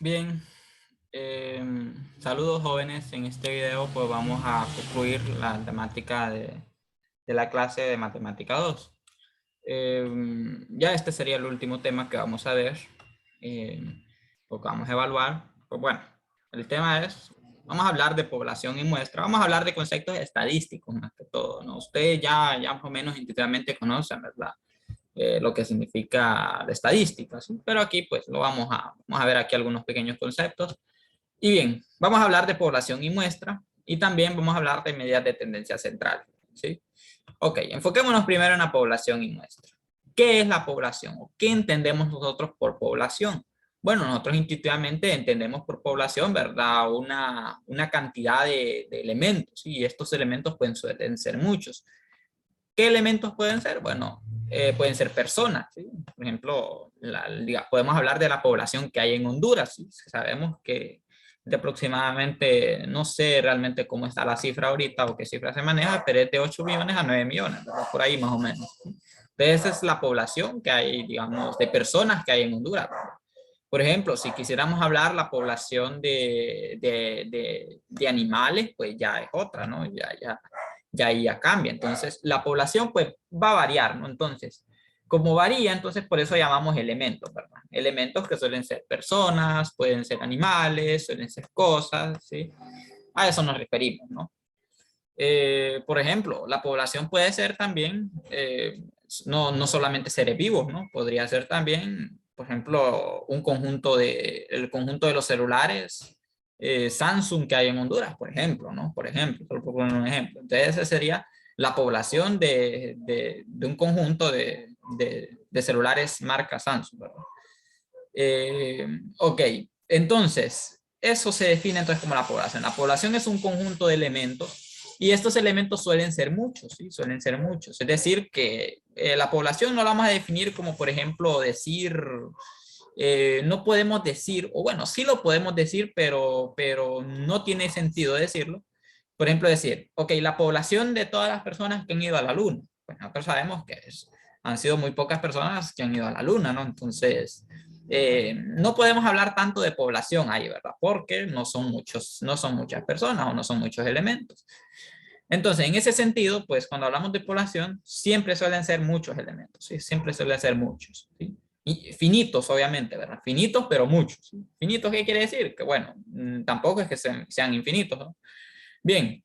Bien, saludos jóvenes. En este video pues vamos a concluir la temática de la clase de Matemática 2. Ya este sería el último tema que vamos a ver, eh, o que vamos a evaluar. Pues bueno, el tema es, vamos a hablar de población y muestra, vamos a hablar de conceptos estadísticos más que todo, ¿no? Ustedes ya más o menos intuitivamente conocen, ¿verdad? Lo que significa la estadística, ¿sí? Pero aquí pues vamos a ver aquí algunos pequeños conceptos. Y bien, vamos a hablar de población y muestra y también vamos a hablar de medidas de tendencia central, ¿sí? Ok, enfoquémonos primero en la población y muestra. ¿Qué es la población? ¿O qué entendemos nosotros por población? Bueno, nosotros intuitivamente entendemos por población, ¿verdad? Una cantidad de elementos, ¿sí? Y estos elementos suelen ser muchos. ¿Qué elementos pueden ser? Bueno, pueden ser personas, ¿sí? Por ejemplo, podemos hablar de la población que hay en Honduras, ¿sí? Sabemos que de aproximadamente, no sé realmente cómo está la cifra ahorita o qué cifra se maneja, pero es de 8 millones a 9 millones, ¿verdad? Por ahí más o menos. Entonces, esa es la población que hay, digamos, de personas que hay en Honduras. Por ejemplo, si quisiéramos hablar la población de animales, pues ya es otra, ¿no? Ya ahí ya cambia. Entonces, la población pues va a variar, ¿no? Entonces, como varía, entonces por eso llamamos elementos, ¿verdad? Elementos que suelen ser personas, pueden ser animales, suelen ser cosas, ¿sí? A eso nos referimos, ¿no? Por ejemplo, la población puede ser también, no solamente seres vivos, ¿no? Podría ser también, por ejemplo, el conjunto de los celulares Samsung que hay en Honduras, por ejemplo, ¿no? Por ejemplo, solo por poner un ejemplo. Entonces, esa sería la población de un conjunto de celulares marca Samsung, ¿verdad? Ok, entonces, eso se define entonces como la población. La población es un conjunto de elementos y estos elementos suelen ser muchos, ¿sí? Suelen ser muchos. Es decir, que la población no la vamos a definir como, por ejemplo, decir, no podemos decir, o bueno, sí lo podemos decir, pero no tiene sentido decirlo. Por ejemplo, decir, ok, la población de todas las personas que han ido a la luna. Pues nosotros sabemos que han sido muy pocas personas que han ido a la luna, ¿no? Entonces, no podemos hablar tanto de población ahí, ¿verdad? Porque no son muchas personas o no son muchos elementos. Entonces, en ese sentido, pues cuando hablamos de población, siempre suelen ser muchos elementos, ¿sí? Siempre suelen ser muchos, ¿sí? Y finitos, obviamente, ¿verdad? Finitos, pero muchos, ¿sí? ¿Finitos qué quiere decir? Que bueno, tampoco es que sean infinitos, ¿no? Bien,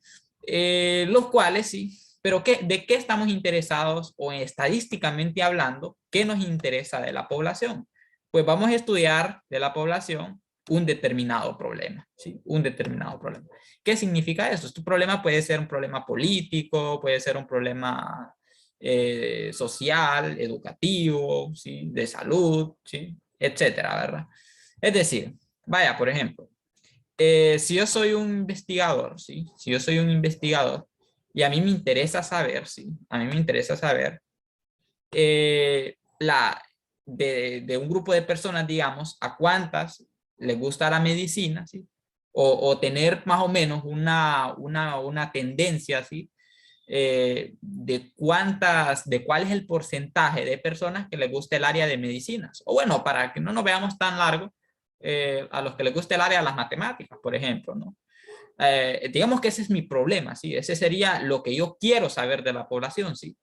los cuales sí, pero ¿de qué estamos interesados o estadísticamente hablando, qué nos interesa de la población? Pues vamos a estudiar de la población un determinado problema, ¿sí? Un determinado problema. ¿Qué significa eso? Este problema puede ser un problema político, puede ser un problema social, educativo, ¿sí? De salud, ¿sí? Etcétera, ¿verdad? Es decir, vaya, por ejemplo, si yo soy un investigador, ¿sí? Si yo soy un investigador y a mí me interesa saber, ¿sí? A mí me interesa saber de un grupo de personas, digamos, a cuántas les gusta la medicina, ¿sí? O tener más o menos una tendencia, ¿sí? De cuál es el porcentaje de personas que les gusta el área de medicinas. O bueno, para que no nos veamos tan largo, a los que les gusta el área de las matemáticas, por ejemplo, ¿no? Digamos que ese es mi problema, ¿sí? Ese sería lo que yo quiero saber de la población, ¿sí?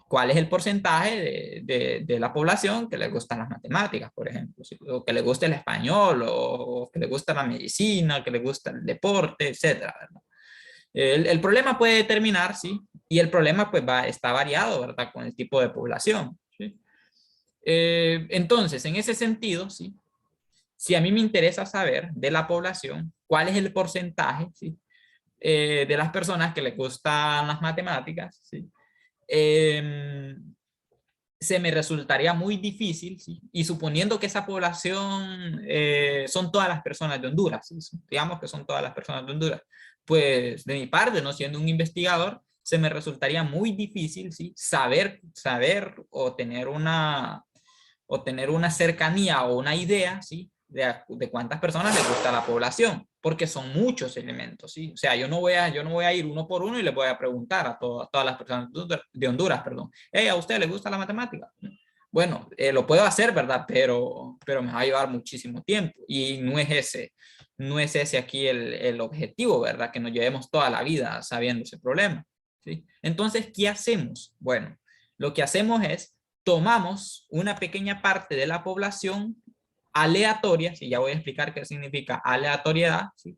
¿Cuál es el porcentaje de la población que le gustan las matemáticas, por ejemplo? ¿Sí? O que le gusta el español, o que le gusta la medicina, que le gusta el deporte, etcétera, ¿verdad? El problema puede determinar, ¿sí? Y el problema pues está variado, ¿verdad? Con el tipo de población, ¿sí? Entonces, en ese sentido, ¿sí? Si a mí me interesa saber de la población cuál es el porcentaje, ¿sí? De las personas que les gustan las matemáticas, ¿sí? Eh, Se me resultaría muy difícil, ¿sí? Y suponiendo que esa población son todas las personas de Honduras, ¿sí? Digamos que son todas las personas de Honduras, pues de mi parte, no siendo un investigador, se me resultaría muy difícil, ¿sí? Saber o tener una cercanía o una idea, ¿sí? De cuántas personas le gusta a la población, porque son muchos elementos, ¿sí? O sea, yo no voy a ir uno por uno y le voy a preguntar a todas las personas de Honduras, perdón, hey, ¿a usted le gusta la matemática? Bueno, lo puedo hacer, ¿verdad? Pero me va a llevar muchísimo tiempo y no es ese aquí el objetivo, ¿verdad? Que nos llevemos toda la vida sabiendo ese problema, ¿sí? Entonces, ¿qué hacemos? Bueno, lo que hacemos es tomamos una pequeña parte de la población aleatoria, y ya voy a explicar qué significa aleatoriedad, ¿sí?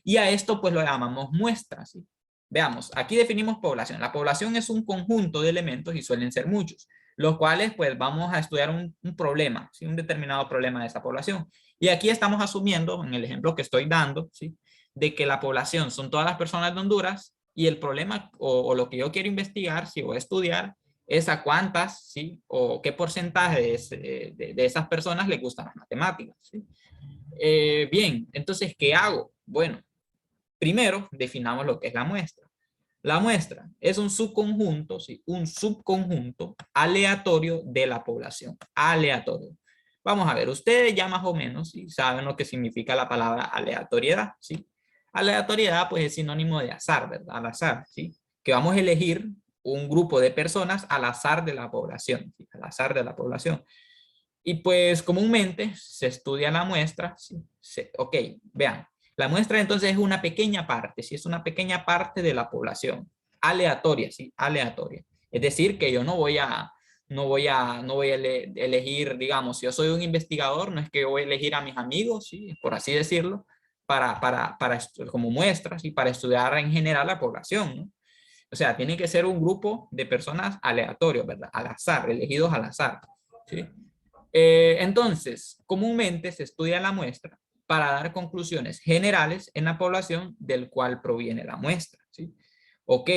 Y a esto pues lo llamamos muestra, ¿sí? Veamos, aquí definimos población. La población es un conjunto de elementos y suelen ser muchos, los cuales pues vamos a estudiar un problema, ¿sí? Un determinado problema de esa población. Y aquí estamos asumiendo, en el ejemplo que estoy dando, ¿sí? De que la población son todas las personas de Honduras y el problema o lo que yo quiero investigar, si voy a estudiar, es a cuántas, ¿sí? O qué porcentaje de esas personas les gustan las matemáticas, ¿sí? Bien, entonces, ¿qué hago? Bueno, primero definamos lo que es la muestra. La muestra es un subconjunto, ¿sí? Un subconjunto aleatorio de la población. Aleatorio. Vamos a ver, ustedes ya más o menos ¿sí? Saben lo que significa la palabra aleatoriedad, ¿sí? Aleatoriedad pues es sinónimo de azar, ¿verdad? Al azar, ¿sí? Que vamos a elegir un grupo de personas al azar de la población, ¿sí? Al azar de la población. Y pues comúnmente se estudia la muestra, ¿sí? Ok, vean, la muestra entonces es una pequeña parte, ¿sí? Es una pequeña parte de la población, aleatoria, ¿sí? Aleatoria. Es decir, que yo no voy a elegir, digamos, si yo soy un investigador, no es que voy a elegir a mis amigos, ¿sí? Por así decirlo, como muestras y para estudiar en general la población, ¿no? O sea, tiene que ser un grupo de personas aleatorios, ¿verdad? Al azar, elegidos al azar, ¿sí? Entonces, comúnmente se estudia la muestra para dar conclusiones generales en la población del cual proviene la muestra, ¿sí? Ok,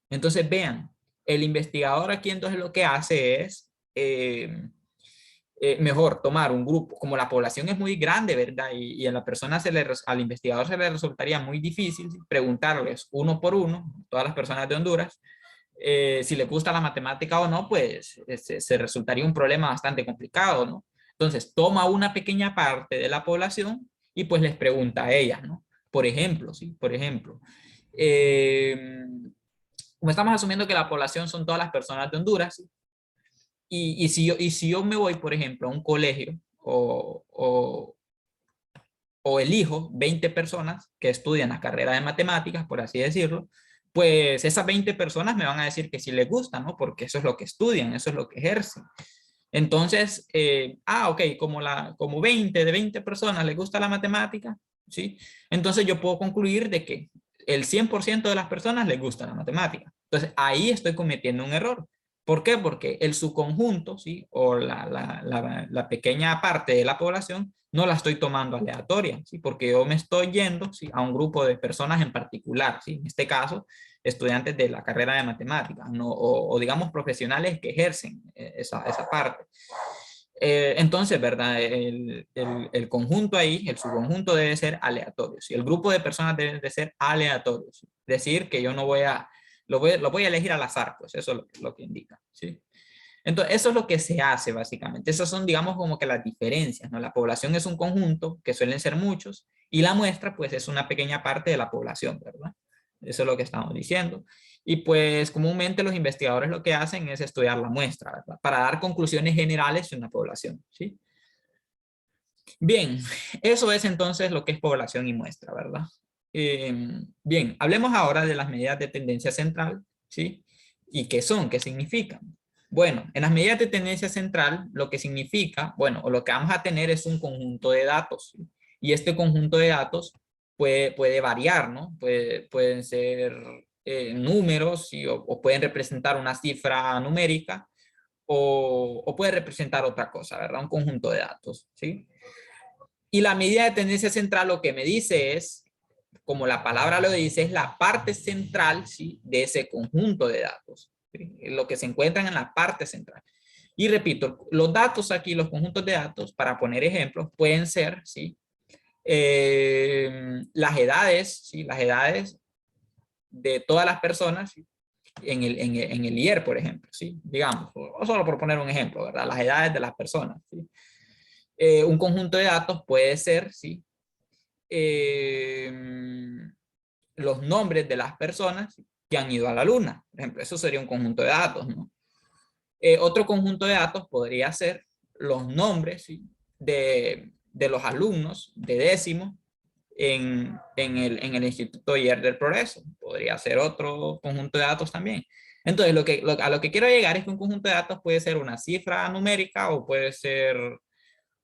entonces vean, el investigador aquí entonces lo que hace es, mejor tomar un grupo, como la población es muy grande, ¿verdad? Y a la persona al investigador se le resultaría muy difícil ¿sí? Preguntarles uno por uno, todas las personas de Honduras, si les gusta la matemática o no, pues se resultaría un problema bastante complicado, ¿no? Entonces, toma una pequeña parte de la población y pues les pregunta a ellas, ¿no? Por ejemplo, ¿sí? Por ejemplo, eh, como estamos asumiendo que la población son todas las personas de Honduras, ¿sí? Y si yo me voy, por ejemplo, a un colegio o elijo 20 personas que estudian la carrera de matemáticas, por así decirlo, pues esas 20 personas me van a decir que sí les gusta, ¿no? Porque eso es lo que estudian, eso es lo que ejercen. Entonces, ok, como 20 de 20 personas les gusta la matemática, ¿sí? Entonces yo puedo concluir de que el 100% de las personas les gusta la matemática. Entonces ahí estoy cometiendo un error. ¿Por qué? Porque el subconjunto, ¿sí? O la pequeña parte de la población no la estoy tomando aleatoria, ¿sí? Porque yo me estoy yendo, ¿sí? A un grupo de personas en particular, ¿sí? En este caso, estudiantes de la carrera de matemáticas, ¿no? O digamos profesionales que ejercen esa parte. Entonces, ¿verdad? El conjunto ahí, el subconjunto debe ser aleatorio, ¿sí? El grupo de personas debe de ser aleatorio, ¿sí? Decir que yo no voy a, lo voy a elegir al azar, pues eso es lo que indica, ¿sí? Entonces, eso es lo que se hace básicamente. Esas son, digamos, como que las diferencias, ¿no? La población es un conjunto, que suelen ser muchos, y la muestra, pues, es una pequeña parte de la población, ¿verdad? Eso es lo que estamos diciendo. Y pues, comúnmente los investigadores lo que hacen es estudiar la muestra, ¿verdad? Para dar conclusiones generales de una población, ¿sí? Bien, eso es entonces lo que es población y muestra, ¿verdad? Bien, hablemos ahora de las medidas de tendencia central, ¿sí? ¿Y qué son? ¿Qué significan? Bueno, en las medidas de tendencia central, lo que significa, bueno, o lo que vamos a tener es un conjunto de datos, ¿sí? Y este conjunto de datos puede variar, ¿no? Pueden ser números, ¿sí? O pueden representar una cifra numérica, o puede representar otra cosa, ¿verdad? Un conjunto de datos, ¿sí? Y la medida de tendencia central lo que me dice es, como la palabra lo dice, es la parte central, ¿sí? De ese conjunto de datos, ¿sí? Lo que se encuentran en la parte central. Y repito, los datos aquí, los conjuntos de datos, para poner ejemplos, pueden ser, ¿sí? Las edades, ¿sí? Las edades de todas las personas, ¿sí? En el IER, por ejemplo, ¿sí? Digamos, o solo por poner un ejemplo, ¿verdad? Las edades de las personas, ¿sí? Un conjunto de datos puede ser, ¿sí? Eh, los nombres de las personas que han ido a la luna. Por ejemplo, eso sería un conjunto de datos, ¿no? Otro conjunto de datos podría ser los nombres, ¿sí?, de los alumnos de décimo en el Instituto IER del Progreso. Podría ser otro conjunto de datos también. Entonces, a lo que quiero llegar es que un conjunto de datos puede ser una cifra numérica o puede ser,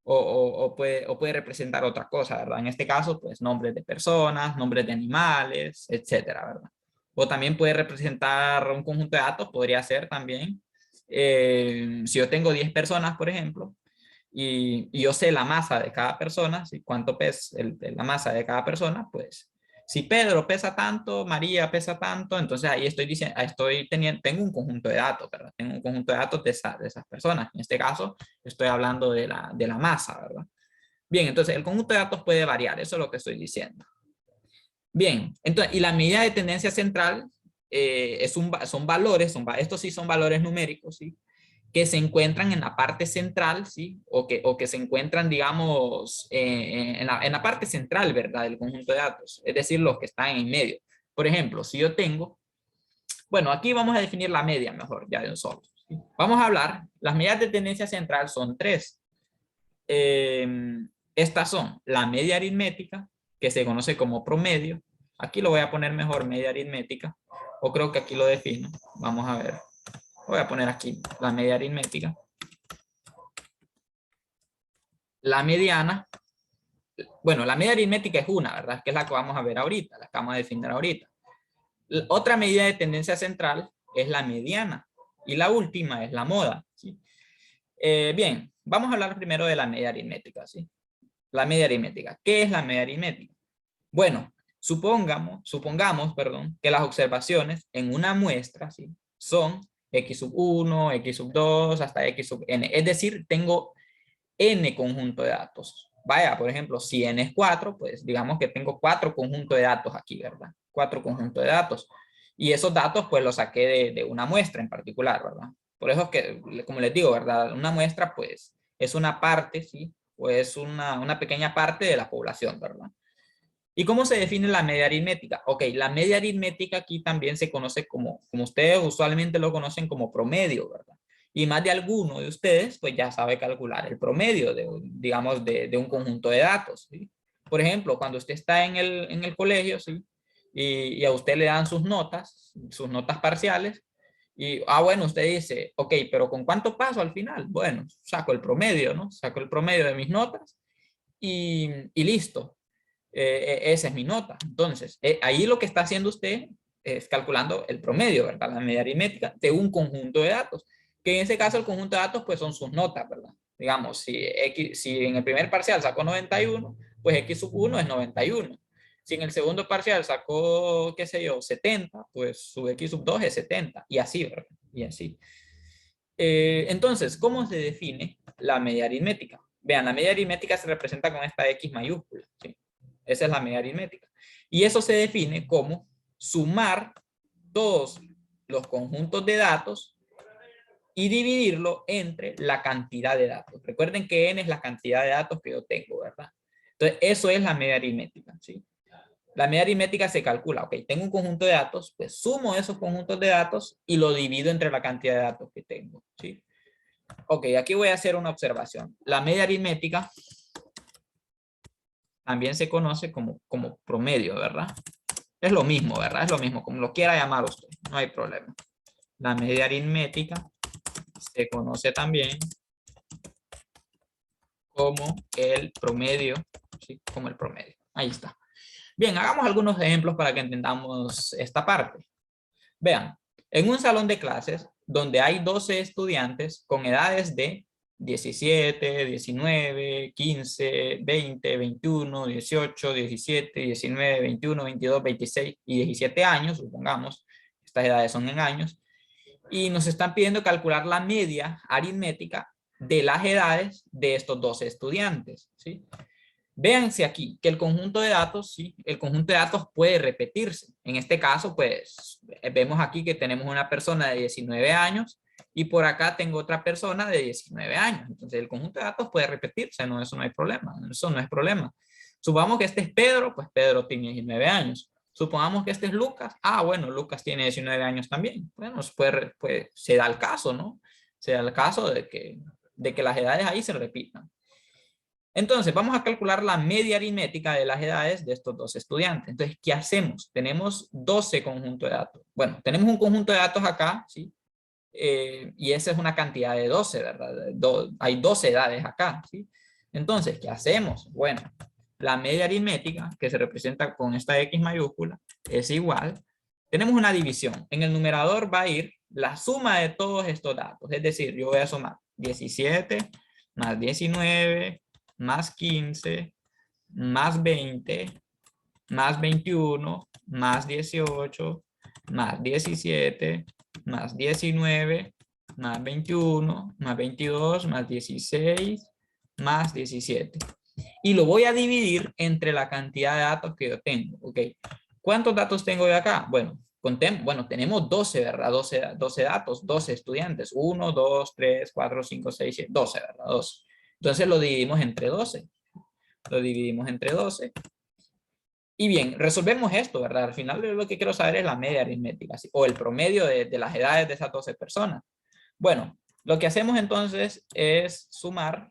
o puede representar otra cosa, ¿verdad? En este caso, pues nombres de personas, nombres de animales, etcétera, ¿verdad? O también puede representar un conjunto de datos, podría ser también, si yo tengo 10 personas, por ejemplo, y yo sé la masa de cada persona, si cuánto pesa la masa de cada persona, pues si Pedro pesa tanto, María pesa tanto, entonces ahí estoy diciendo, tengo un conjunto de datos, ¿verdad? Tengo un conjunto de datos de esas personas. En este caso, estoy hablando de la masa, ¿verdad? Bien, entonces el conjunto de datos puede variar, eso es lo que estoy diciendo. Bien, entonces, y la medida de tendencia central son valores, estos sí son valores numéricos, ¿sí?, que se encuentran en la parte central, ¿sí? O que se encuentran, digamos, en la parte central, ¿verdad?, del conjunto de datos, es decir, los que están en medio. Por ejemplo, si yo tengo, bueno, aquí vamos a definir la media mejor, ya de un solo, ¿sí? Vamos a hablar, las medidas de tendencia central son tres. Estas son la media aritmética, que se conoce como promedio. Aquí lo voy a poner mejor, media aritmética, o creo que aquí lo defino. Vamos a ver. Voy a poner aquí la media aritmética. La mediana, bueno, la media aritmética es una, ¿verdad? Que es la que vamos a ver ahorita, la que vamos a definir ahorita. Otra medida de tendencia central es la mediana. Y la última es la moda, ¿sí? Bien, vamos a hablar primero de la media aritmética, ¿sí? La media aritmética. ¿Qué es la media aritmética? Bueno, supongamos, perdón, que las observaciones en una muestra, ¿sí?, son x sub 1, x sub 2, hasta x sub n. Es decir, tengo n conjunto de datos. Vaya, por ejemplo, si n es 4, pues digamos que tengo 4 conjuntos de datos aquí, ¿verdad? 4 conjuntos de datos. Y esos datos, pues los saqué de una muestra en particular, ¿verdad? Por eso es que, como les digo, ¿verdad? Una muestra, pues, es una parte, ¿sí? O es una pequeña parte de la población, ¿verdad? ¿Y cómo se define la media aritmética? Ok, la media aritmética aquí también se conoce como ustedes usualmente lo conocen como promedio, ¿verdad? Y más de alguno de ustedes, pues ya sabe calcular el promedio, digamos, de un conjunto de datos, ¿sí? Por ejemplo, cuando usted está en el colegio, ¿sí?, y a usted le dan sus notas parciales, y, bueno, usted dice, ok, pero ¿con cuánto paso al final? Bueno, saco el promedio, ¿no? Saco el promedio de mis notas y listo. Esa es mi nota. Entonces, ahí lo que está haciendo usted es calculando el promedio, ¿verdad? La media aritmética de un conjunto de datos, que en ese caso el conjunto de datos pues son sus notas, ¿verdad? Digamos, si en el primer parcial sacó 91, pues x sub 1 es 91. Si en el segundo parcial sacó, qué sé yo, 70, pues su x sub 2 es 70, y así, ¿verdad? Y así. Entonces, ¿cómo se define la media aritmética? Vean, la media aritmética se representa con esta X mayúscula, ¿sí? Esa es la media aritmética. Y eso se define como sumar todos los conjuntos de datos y dividirlo entre la cantidad de datos. Recuerden que n es la cantidad de datos que yo tengo, ¿verdad? Entonces, eso es la media aritmética, ¿sí? La media aritmética se calcula, ok, tengo un conjunto de datos, pues sumo esos conjuntos de datos y lo divido entre la cantidad de datos que tengo, ¿sí? Ok, aquí voy a hacer una observación. La media aritmética también se conoce como promedio, ¿verdad? Es lo mismo, ¿verdad? Es lo mismo, como lo quiera llamar usted, no hay problema. La media aritmética se conoce también como el promedio, ¿sí? Como el promedio. Ahí está. Bien, hagamos algunos ejemplos para que entendamos esta parte. Vean, en un salón de clases donde hay 12 estudiantes con edades de 17, 19, 15, 20, 21, 18, 17, 19, 21, 22, 26 y 17 años, supongamos, estas edades son en años, y nos están pidiendo calcular la media aritmética de las edades de estos 12 estudiantes, ¿sí? Véanse aquí que el conjunto de datos, sí, el conjunto de datos puede repetirse. En este caso, pues, vemos aquí que tenemos una persona de 19 años y por acá tengo otra persona de 19 años. Entonces, el conjunto de datos puede repetirse, no, eso no hay problema, eso no es problema. Supongamos que este es Pedro, pues Pedro tiene 19 años. Supongamos que este es Lucas, bueno, Lucas tiene 19 años también. Bueno, se da el caso, ¿no? sea el caso de que las edades ahí se repitan. Entonces, vamos a calcular la media aritmética de las edades de estos dos estudiantes. Entonces, ¿qué hacemos? Tenemos 12 conjuntos de datos. Bueno, tenemos un conjunto de datos acá, ¿sí? Y esa es una cantidad de 12, ¿verdad? Hay 12 edades acá, ¿sí? Entonces, ¿qué hacemos? Bueno, la media aritmética, que se representa con esta X mayúscula, es igual. Tenemos una división. En el numerador va a ir la suma de todos estos datos. Es decir, yo voy a sumar 17 más 19 más 15 más 20 más 21 más 18 más 17 más 19 más 21 más 22 más 16 más 17. Y lo voy a dividir entre la cantidad de datos que yo tengo. ¿Ok? ¿Cuántos datos tengo yo acá? Bueno, bueno, tenemos 12, ¿verdad? 12 datos, 12 estudiantes. 1, 2, 3, 4, 5, 6, 7, 12, ¿verdad? 12. Entonces lo dividimos entre 12. Lo dividimos entre 12. Y bien, resolvemos esto, ¿verdad? Al final lo que quiero saber es la media aritmética, ¿sí? O el promedio de las edades de esas 12 personas. Bueno, lo que hacemos entonces es sumar,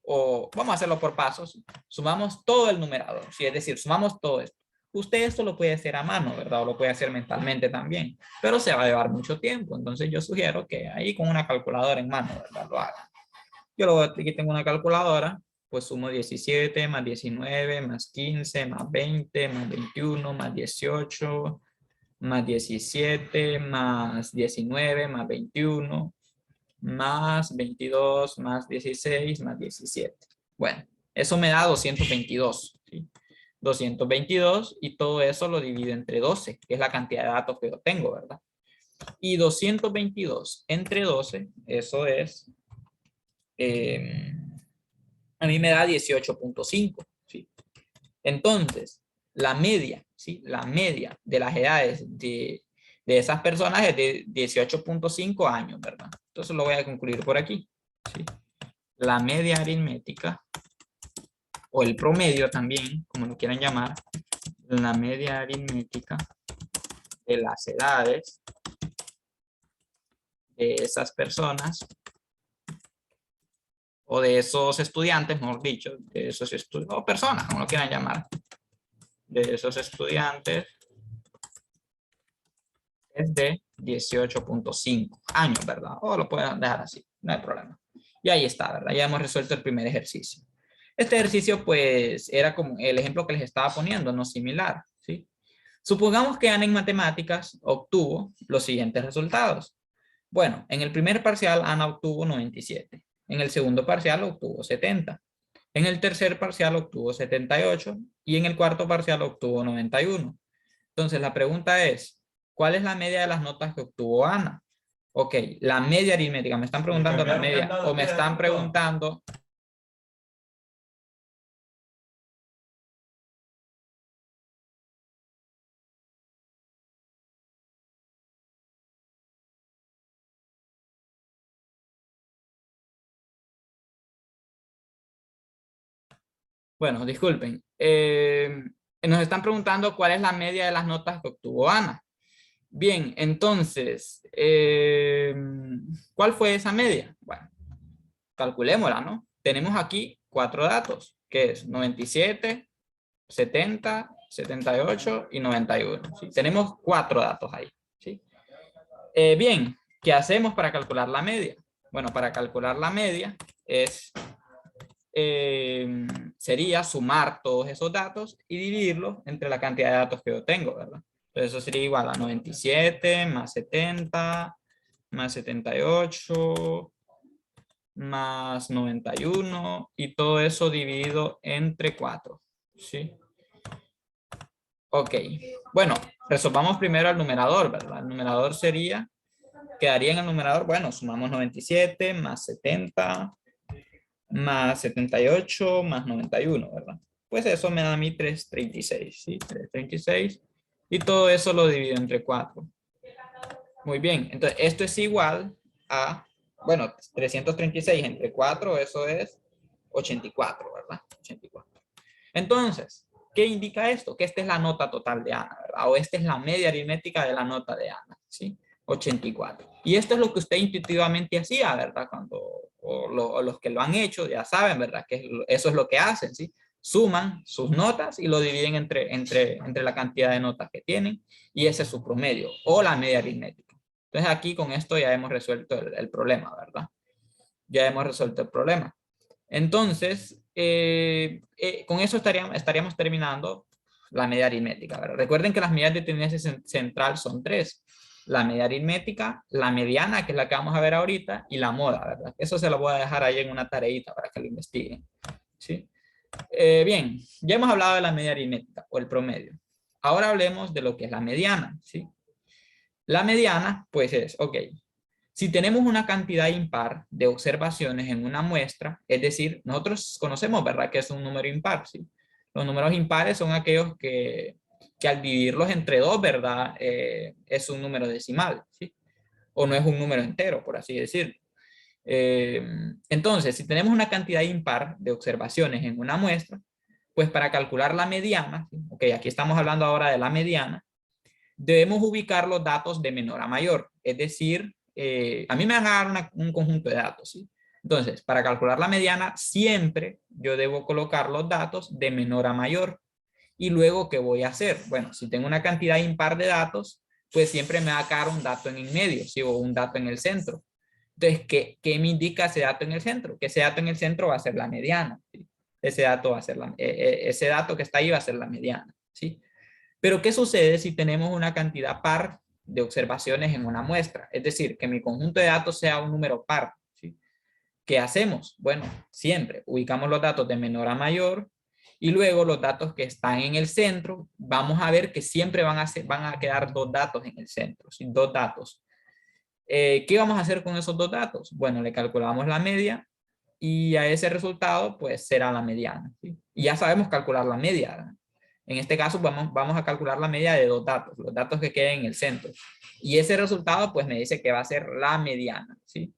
o vamos a hacerlo por pasos, sumamos todo el numerador, ¿sí? Es decir, sumamos todo esto. Usted esto lo puede hacer a mano, ¿verdad? O lo puede hacer mentalmente también, pero se va a llevar mucho tiempo. Entonces yo sugiero que ahí con una calculadora en mano, ¿verdad? Lo haga. Yo aquí tengo una calculadora, pues sumo 17 más 19 más 15 más 20 más 21 más 18 más 17 más 19 más 21 más 22 más 16 más 17. Bueno, eso me da 222, ¿sí? 222 y todo eso lo divido entre 12, que es la cantidad de datos que yo tengo, ¿verdad? Y 222 entre 12, eso es... a mí me da 18.5, ¿sí? Entonces, la media, ¿sí? La media de las edades de esas personas es de 18.5 años, ¿verdad? Entonces lo voy a concluir por aquí, ¿sí? La media aritmética, o el promedio también, como lo quieran llamar, la media aritmética de las edades de esas personas, o de esos estudiantes, mejor dicho, de esos estudiantes, o personas, como lo quieran llamar, de esos estudiantes es de 18.5 años, ¿verdad? O lo pueden dejar así, no hay problema. Y ahí está, ¿verdad? Ya hemos resuelto el primer ejercicio. Este ejercicio, pues, era como el ejemplo que les estaba poniendo, no similar, ¿sí? Supongamos que Ana en matemáticas obtuvo los siguientes resultados. Bueno, en el primer parcial Ana obtuvo 97. En el segundo parcial obtuvo 70. En el tercer parcial obtuvo 78 y en el cuarto parcial obtuvo 91. Entonces la pregunta es, ¿cuál es la media de las notas que obtuvo Ana? Ok, la media aritmética. Me están preguntando la media o me están preguntando... Bueno, disculpen. Nos están preguntando cuál es la media de las notas que obtuvo Ana. Bien, entonces, ¿cuál fue esa media? Bueno, calculémosla, ¿no? Tenemos aquí 4 datos, que es 97, 70, 78 y 91. ¿Sí? Tenemos 4 datos ahí. ¿Sí? Bien, ¿qué hacemos para calcular la media? Bueno, para calcular la media es, sería sumar todos esos datos y dividirlos entre la cantidad de datos que yo tengo, ¿verdad? Entonces eso sería igual a 97 más 70 más 78 más 91 y todo eso dividido entre 4. ¿Sí? Ok. Bueno, resolvamos primero el numerador, ¿verdad? El numerador sería, quedaría en el numerador, bueno, sumamos 97 más 70 más 78 más 91, ¿verdad? Pues eso me da a mí 336, ¿sí? 336 y todo eso lo divido entre 4. Muy bien, entonces esto es igual a, bueno, 336 entre 4, eso es 84, ¿verdad? 84. Entonces, ¿qué indica esto? Que esta es la nota total de Ana, ¿verdad? O esta es la media aritmética de la nota de Ana, ¿sí? 84. Y esto es lo que usted intuitivamente hacía, ¿verdad? O los que lo han hecho ya saben, ¿verdad? Que eso es lo que hacen, ¿sí? Suman sus notas y lo dividen entre la cantidad de notas que tienen y ese es su promedio o la media aritmética. Entonces aquí con esto ya hemos resuelto el problema, ¿verdad? Ya hemos resuelto el problema. Entonces, con eso estaríamos terminando la media aritmética, ¿verdad? Recuerden que las medidas de tendencia central son tres. La media aritmética, la mediana, que es la que vamos a ver ahorita, y la moda, ¿verdad? Eso se lo voy a dejar ahí en una tareita para que lo investiguen, ¿sí? Bien, ya hemos hablado de la media aritmética o el promedio. Ahora hablemos de lo que es la mediana, ¿sí? La mediana, pues es, ok, si tenemos una cantidad impar de observaciones en una muestra, es decir, nosotros conocemos, ¿verdad?, que es un número impar, ¿sí? Los números impares son aquellos que al dividirlos entre dos, ¿verdad?, es un número decimal, ¿sí? O no es un número entero, por así decirlo. Entonces, si tenemos una cantidad impar de observaciones en una muestra, pues para calcular la mediana, ¿sí? Ok, aquí estamos hablando ahora de la mediana, debemos ubicar los datos de menor a mayor, es decir, a mí me van a dar un conjunto de datos, ¿sí? Entonces, para calcular la mediana, siempre yo debo colocar los datos de menor a mayor. Y luego, ¿qué voy a hacer? Bueno, si tengo una cantidad impar de datos, pues siempre me va a quedar un dato en el medio, ¿sí? O un dato en el centro. Entonces, ¿qué me indica ese dato en el centro? Que ese dato en el centro va a ser la mediana, ¿sí? Ese dato va a ser ese dato que está ahí va a ser la mediana, ¿sí? Pero ¿qué sucede si tenemos una cantidad par de observaciones en una muestra? Es decir, que mi conjunto de datos sea un número par, ¿sí? ¿Qué hacemos? Bueno, siempre ubicamos los datos de menor a mayor y luego los datos que están en el centro, vamos a ver que siempre van a quedar dos datos en el centro, ¿sí? Dos datos. ¿Qué vamos a hacer con esos dos datos? Bueno, le calculamos la media y a ese resultado pues será la mediana, ¿sí? Y ya sabemos calcular la media, ¿verdad? En este caso vamos a calcular la media de dos datos, los datos que queden en el centro. Y ese resultado pues me dice que va a ser la mediana, ¿sí?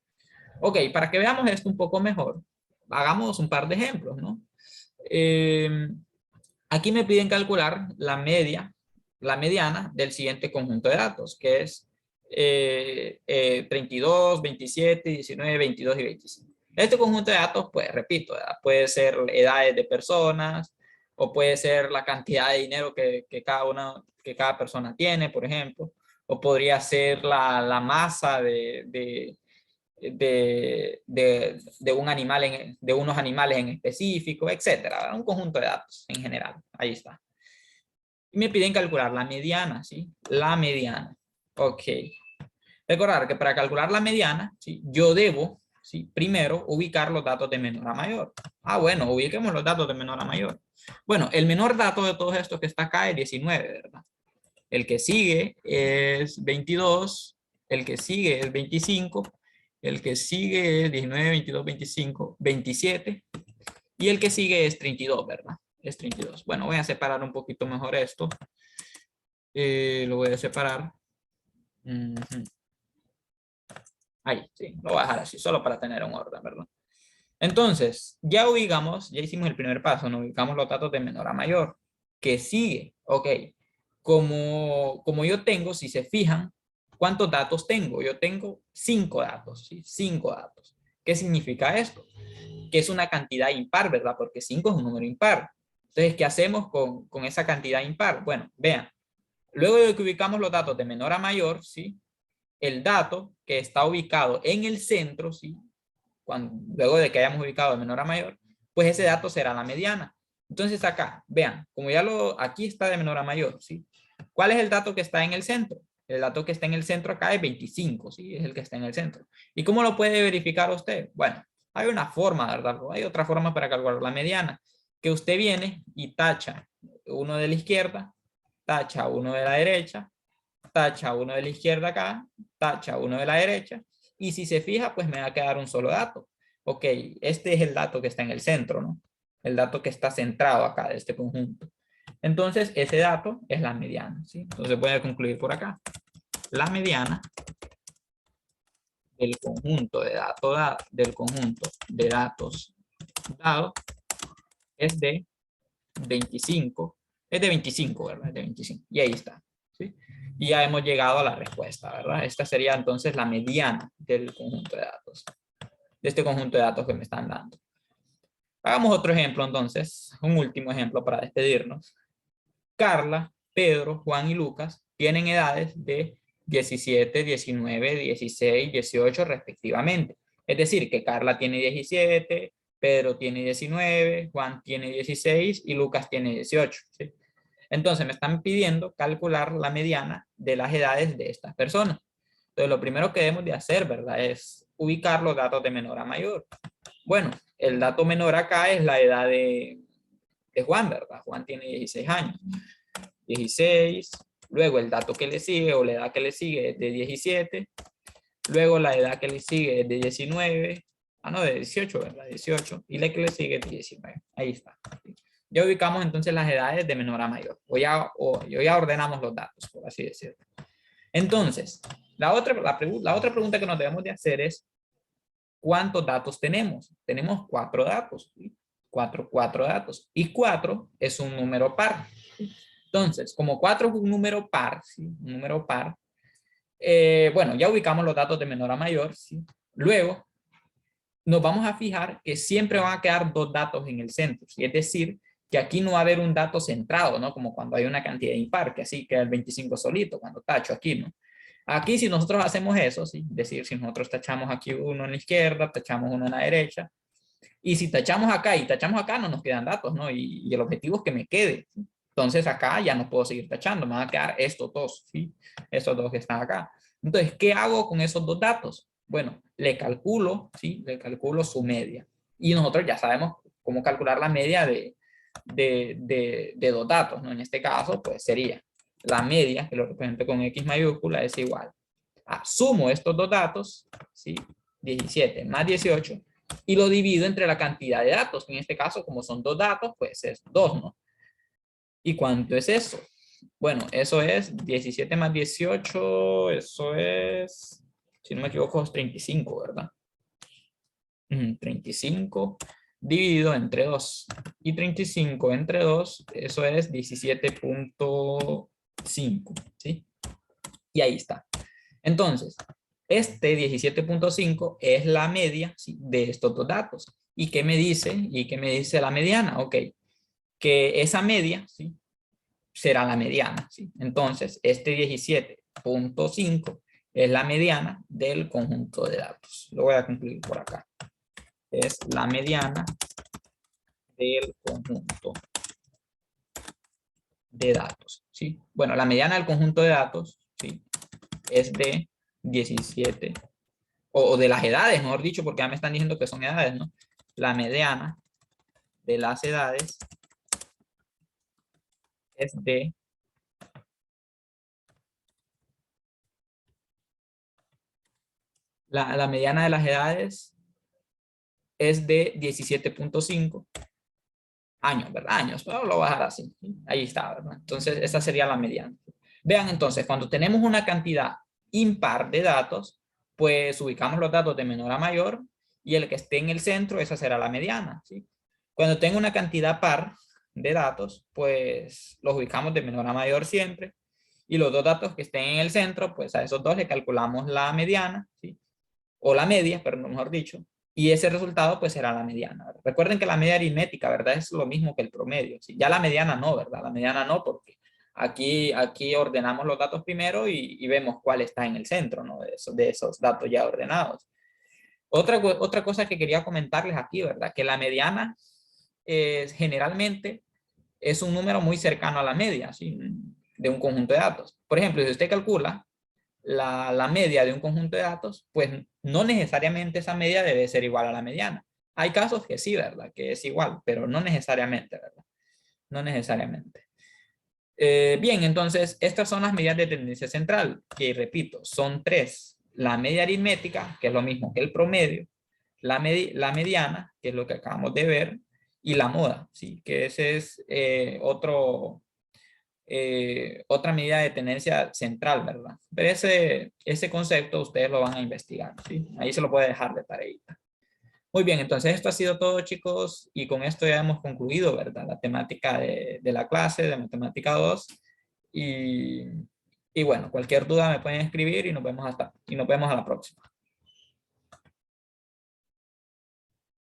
Ok, para que veamos esto un poco mejor, hagamos un par de ejemplos, ¿no? Aquí me piden calcular la mediana del siguiente conjunto de datos, que es 32, 27, 19, 22 y 25. Este conjunto de datos, pues repito, ¿verdad? Puede ser edades de personas o puede ser la cantidad de dinero que cada persona tiene, por ejemplo, o podría ser la masa de un animal de unos animales en específico, etcétera. Un conjunto de datos en general. Ahí está. Y me piden calcular la mediana, ¿sí? La mediana. Ok. Recordar que para calcular la mediana, ¿sí? Yo debo, ¿sí? Primero ubicar los datos de menor a mayor. Ah, bueno, ubiquemos los datos de menor a mayor. Bueno, el menor dato de todos estos que está acá es 19, ¿verdad? El que sigue es 22, el que sigue es 25, el que sigue es 19, 22, 25, 27 y el que sigue es 32, ¿verdad? Es 32. Bueno, voy a separar un poquito mejor esto. Lo voy a separar. Ahí, sí, lo voy a dejar así, solo para tener un orden, ¿verdad? Entonces, ya hicimos el primer paso, nos ubicamos los datos de menor a mayor. ¿Qué sigue? Ok, como yo tengo, si se fijan, ¿cuántos datos tengo? Yo tengo 5 datos, ¿sí? 5 datos. ¿Qué significa esto? Que es una cantidad impar, ¿verdad? Porque 5 es un número impar. Entonces, ¿qué hacemos con esa cantidad impar? Bueno, vean, luego de que ubicamos los datos de menor a mayor, ¿sí? El dato que está ubicado en el centro, ¿sí? Luego de que hayamos ubicado de menor a mayor, pues ese dato será la mediana. Entonces acá, vean, como aquí está de menor a mayor, ¿sí? ¿Cuál es el dato que está en el centro? El dato que está en el centro acá es 25, ¿sí? Es el que está en el centro. ¿Y cómo lo puede verificar usted? Bueno, hay una forma, ¿verdad? Hay otra forma para calcular la mediana, que usted viene y tacha uno de la izquierda, tacha uno de la derecha, tacha uno de la izquierda acá, tacha uno de la derecha, y si se fija, pues me va a quedar un solo dato. Ok, este es el dato que está en el centro, ¿no? El dato que está centrado acá de este conjunto. Entonces, ese dato es la mediana, ¿sí? Entonces voy a concluir por acá. La mediana del conjunto de datos dado es de 25, es de 25, ¿verdad? Es de 25. Y ahí está. ¿sí? Y ya hemos llegado a la respuesta, ¿verdad? Esta sería entonces la mediana del conjunto de datos, de este conjunto de datos que me están dando. Hagamos otro ejemplo entonces, un último ejemplo para despedirnos. Carla, Pedro, Juan y Lucas tienen edades de 17, 19, 16, 18 respectivamente. Es decir, que Carla tiene 17, Pedro tiene 19, Juan tiene 16 y Lucas tiene 18. ¿Sí? Entonces me están pidiendo calcular la mediana de las edades de estas personas. Entonces lo primero que debemos de hacer, ¿verdad? Es ubicar los datos de menor a mayor. Bueno, el dato menor acá es la edad de Juan, ¿verdad? Juan tiene 16 años. 16, luego el dato que le sigue o la edad que le sigue es de 17, luego la edad que le sigue es de 19, de 18, ¿verdad? 18, y la que le sigue es de 19. Ahí está. Ya ubicamos entonces las edades de menor a mayor, o ya ordenamos los datos, por así decirlo. Entonces, la otra pregunta que nos debemos de hacer es, ¿cuántos datos tenemos? Tenemos 4 datos, ¿sí? 4 datos, y 4 es un número par. Entonces, como 4 es un número par, ¿sí? Un número par, bueno, ya ubicamos los datos de menor a mayor, ¿sí? Luego, nos vamos a fijar que siempre van a quedar 2 datos en el centro, ¿sí? Es decir, que aquí no va a haber un dato centrado, ¿no? Como cuando hay una cantidad impar, que así queda el 25 solito, cuando tacho aquí, ¿no? Aquí si nosotros hacemos eso, ¿sí? Es decir, si nosotros tachamos aquí uno en la izquierda, tachamos uno en la derecha, y si tachamos acá y tachamos acá, no nos quedan datos, ¿no? Y el objetivo es que me quede, ¿sí? Entonces acá ya no puedo seguir tachando, me van a quedar estos dos, ¿sí? Estos dos que están acá. Entonces, ¿qué hago con esos 2 datos? Bueno, le calculo, ¿sí? Le calculo su media. Y nosotros ya sabemos cómo calcular la media de 2 datos, ¿no? En este caso, pues sería la media, que lo represento con X mayúscula, es igual a sumo estos 2 datos, ¿sí? 17 más 18, y lo divido entre la cantidad de datos. En este caso, como son 2 datos, pues es 2, ¿no? ¿Y cuánto es eso? Bueno, eso es 17 más 18, eso es, si no me equivoco, es 35, ¿verdad? 35 dividido entre 2. Y 35 entre 2, eso es 17.5, ¿sí? Y ahí está. Entonces, este 17.5 es la media, ¿sí? De estos 2 datos. ¿Y qué me dice? ¿Y qué me dice la mediana? Ok, que esa media, ¿sí? Será la mediana, ¿sí? Entonces, este 17.5 es la mediana del conjunto de datos. Lo voy a concluir por acá. Es la mediana del conjunto de datos, ¿sí? Bueno, la mediana del conjunto de datos, ¿sí? Es de 17, o de las edades, mejor dicho, porque ya me están diciendo que son edades, ¿no? La mediana de las edades es de la mediana de las edades es de 17.5 años, ¿verdad? Años, pero lo voy a dejar así. ¿Sí? Ahí está, ¿verdad? Entonces, esa sería la mediana. Vean entonces, cuando tenemos una cantidad impar de datos, pues ubicamos los datos de menor a mayor y el que esté en el centro, esa será la mediana, ¿sí? Cuando tengo una cantidad par de datos, pues los ubicamos de menor a mayor siempre y los 2 datos que estén en el centro, pues a esos 2 le calculamos la mediana, ¿sí? O la media, pero mejor dicho, y ese resultado pues será la mediana, ¿verdad? Recuerden que la media aritmética, ¿verdad? Es lo mismo que el promedio, ¿sí? Ya la mediana no, ¿verdad? La mediana no, porque aquí ordenamos los datos primero y vemos cuál está en el centro, ¿no? De esos datos ya ordenados. Otra cosa que quería comentarles aquí, ¿verdad? Que la mediana generalmente es un número muy cercano a la media, ¿sí? De un conjunto de datos. Por ejemplo, si usted calcula la media de un conjunto de datos, pues no necesariamente esa media debe ser igual a la mediana. Hay casos que sí, ¿verdad? Que es igual, pero no necesariamente, ¿verdad? No necesariamente. Bien, entonces, estas son las medidas de tendencia central, que repito, son 3. La media aritmética, que es lo mismo que el promedio, la mediana, que es lo que acabamos de ver, y la moda, ¿sí? Que ese es otra medida de tendencia central, ¿verdad? Pero ese concepto ustedes lo van a investigar, ¿sí? Ahí se lo puede dejar de tareita. Muy bien, entonces esto ha sido todo, chicos, y con esto ya hemos concluido, ¿verdad? La temática de la clase de matemática 2 y Y bueno, cualquier duda me pueden escribir y nos vemos a la próxima.